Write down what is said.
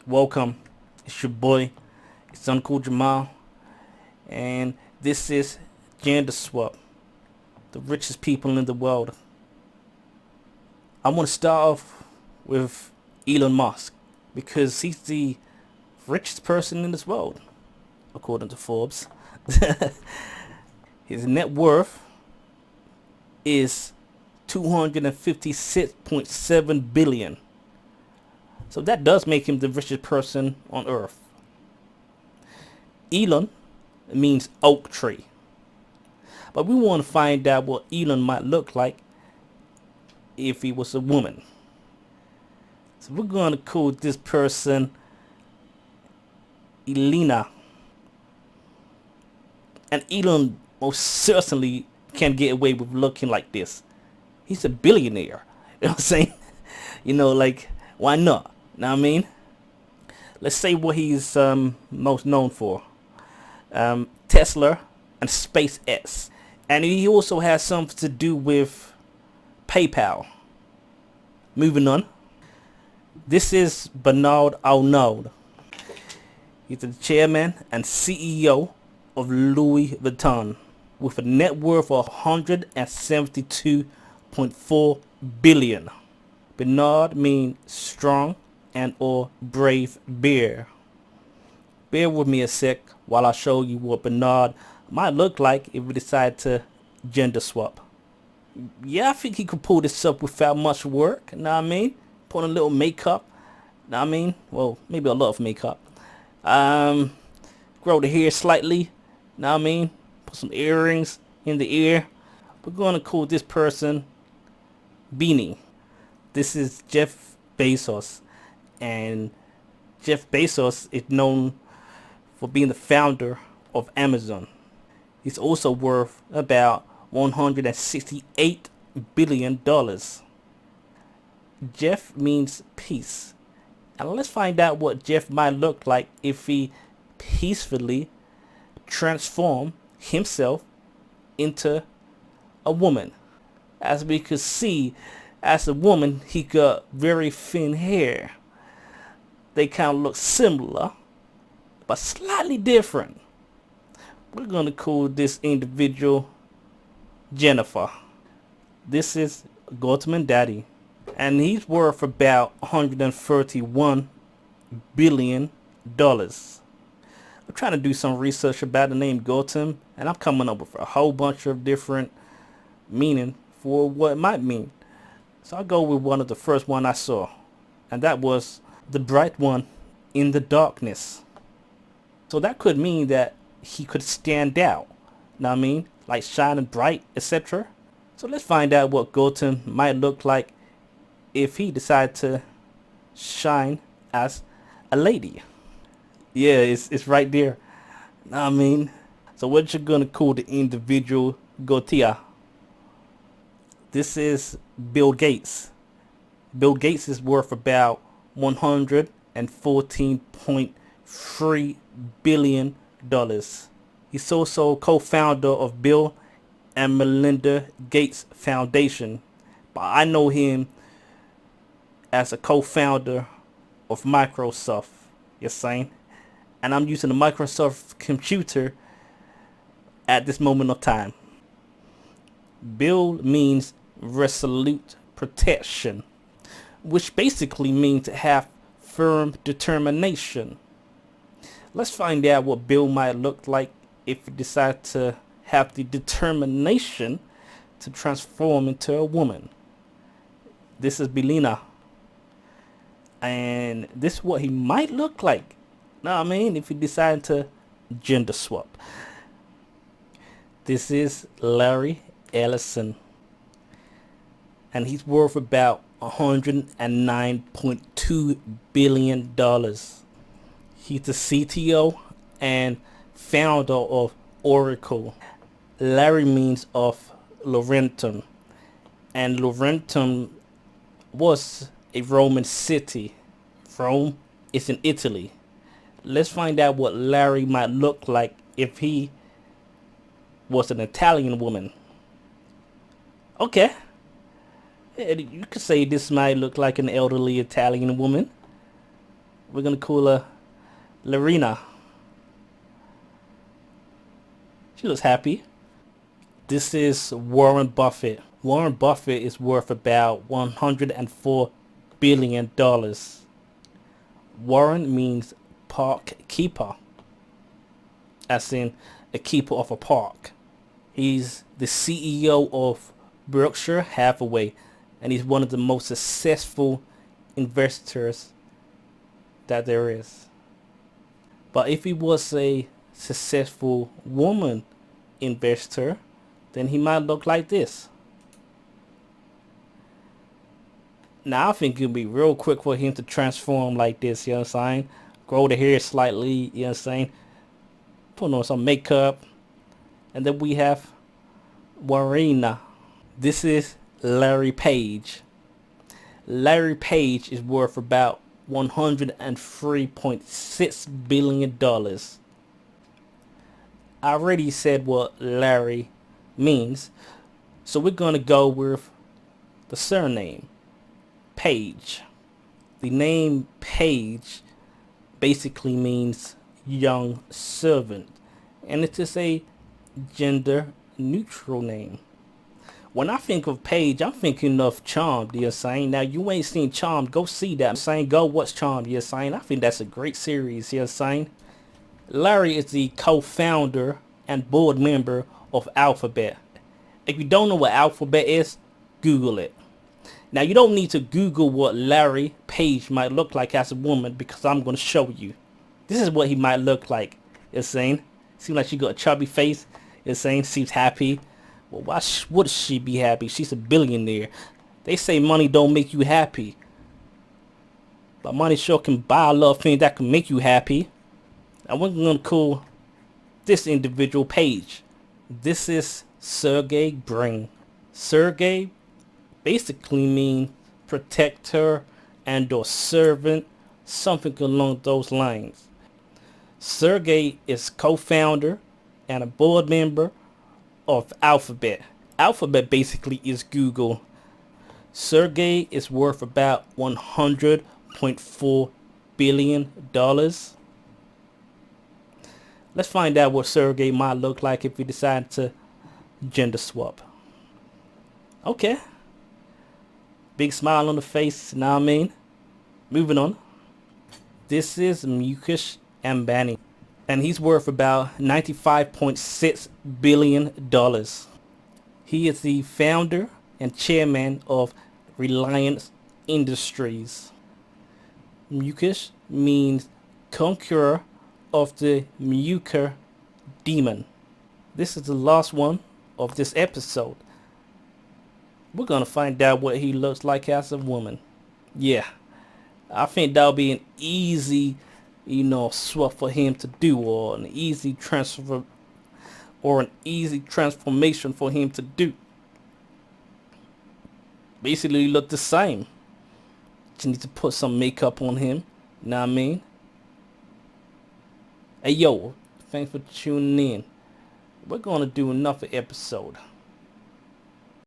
Welcome. It's your boy. It's Uncle Jamal. And this is Gender Swap, the richest people in the world. I want to start off with Elon Musk because he's the richest person in this world, according to Forbes. His net worth is 256.7 billion. So that does make him the richest person on earth. Elon means oak tree. But we want to find out what Elon might look like if he was a woman. So we're going to call this person Elena. And Elon most certainly can't get away with looking like this. He's a billionaire. You know what I'm saying? Why not? Know what I mean? Let's say what he's most known for. Tesla and SpaceX. And he also has something to do with PayPal. Moving on. This is Bernard Arnault. He's the chairman and CEO of Louis Vuitton with a net worth of 172.4 billion. Bernard means strong and or brave bear. Bear with me a sec while I show you what Bernard might look like if we decide to gender swap. Yeah, I think he could pull this up without much work, know what I mean? Put on a little makeup, know what I mean? Well, maybe a lot of makeup. Grow the hair slightly, know what I mean? Put some earrings in the ear. We're going to call this person Beanie. This is Jeff Bezos, and Jeff Bezos is known for being the founder of Amazon. He's also worth about $168 billion. Jeff means peace. And let's find out what Jeff might look like if he peacefully transformed himself into a woman. As we could see, as a woman, he got very thin hair. They kind of look similar, but slightly different. We're going to call this individual Jennifer. This is Goldman Daddy, and he's worth about $131 billion. I'm trying to do some research about the name Gautam, and I'm coming up with a whole bunch of different meaning for what it might mean. So I'll go with one of the first one I saw, and that was the bright one in the darkness. So that could mean that he could stand out, know what I mean? Like shining bright, etc. So let's find out what Gautam might look like if he decided to shine as a lady. Yeah, it's right there, know what I mean? So what you're gonna call the individual Gautier? This is Bill Gates. Bill Gates is worth about $114.3 billion. He's also co-founder of Bill and Melinda Gates Foundation. But I know him as a co-founder of Microsoft. You're saying? And I'm using the Microsoft computer at this moment of time. Bill means resolute protection, which basically means to have firm determination. Let's find out what Bill might look like if he decides to have the determination to transform into a woman. This is Belina. And this is what he might look like, know what I mean, if he decided to gender swap. This is Larry Ellison, and he's worth about $109.2 billion. He's the CTO and founder of Oracle. Larry means of Laurentum, and Laurentum was a Roman city. Rome is in Italy. Let's find out what Larry might look like if he was an Italian woman. Okay. You could say this might look like an elderly Italian woman. We're gonna call her Larina. She looks happy. This is Warren Buffett. Warren Buffett is worth about $104 billion. Warren means park keeper, as in a keeper of a park. He's the CEO of Berkshire Hathaway, and he's one of the most successful investors that there is. But if he was a successful woman investor, then he might look like this. Now I think it'll be real quick for him to transform like this, you know what I'm saying? Grow the hair slightly, you know what I'm saying? Put on some makeup. And then we have Warina. This is Larry Page. Larry Page is worth about $103.6 billion. I already said what Larry means, so we're going to go with the surname, Page. The name Page basically means young servant, and it is a gender neutral name. When I think of Page, I'm thinking of Charmed, you know what I'm saying? Now, you ain't seen Charmed, go see that. I'm saying go watch Charmed, you know what I'm saying? I think that's a great series, you know what I'm saying? Larry is the co-founder and board member of Alphabet. If you don't know what Alphabet is, Google it. Now, you don't need to Google what Larry Page might look like as a woman, because I'm going to show you. This is what he might look like. You know what I'm saying? Seems like she got a chubby face. You know what I'm saying? Seems happy. Well, why would she be happy? She's a billionaire. They say money don't make you happy, but money sure can buy a lot of things that can make you happy. And we're going to call this individual Page. This is Sergey Brin. Sergey basically means protector and or servant, something along those lines. Sergey is co-founder and a board member of Alphabet. Alphabet basically is Google. Sergey is worth about $100.4 billion. Let's find out what Sergey might look like if we decide to gender swap. Okay. Big smile on the face, you know what I mean? Moving on. This is Mukesh Ambani, and he's worth about $95.6 billion. He is the founder and chairman of Reliance Industries. Mukesh means conqueror of the Muker demon. This is the last one of this episode. We're gonna find out what he looks like as a woman. Yeah, I think that'll be an easy, swap for him to do, or an easy transfer, or an easy transformation for him to do. Basically look the same. You need to put some makeup on him, you know what I mean? Hey yo, thanks for tuning in. We're gonna do another episode.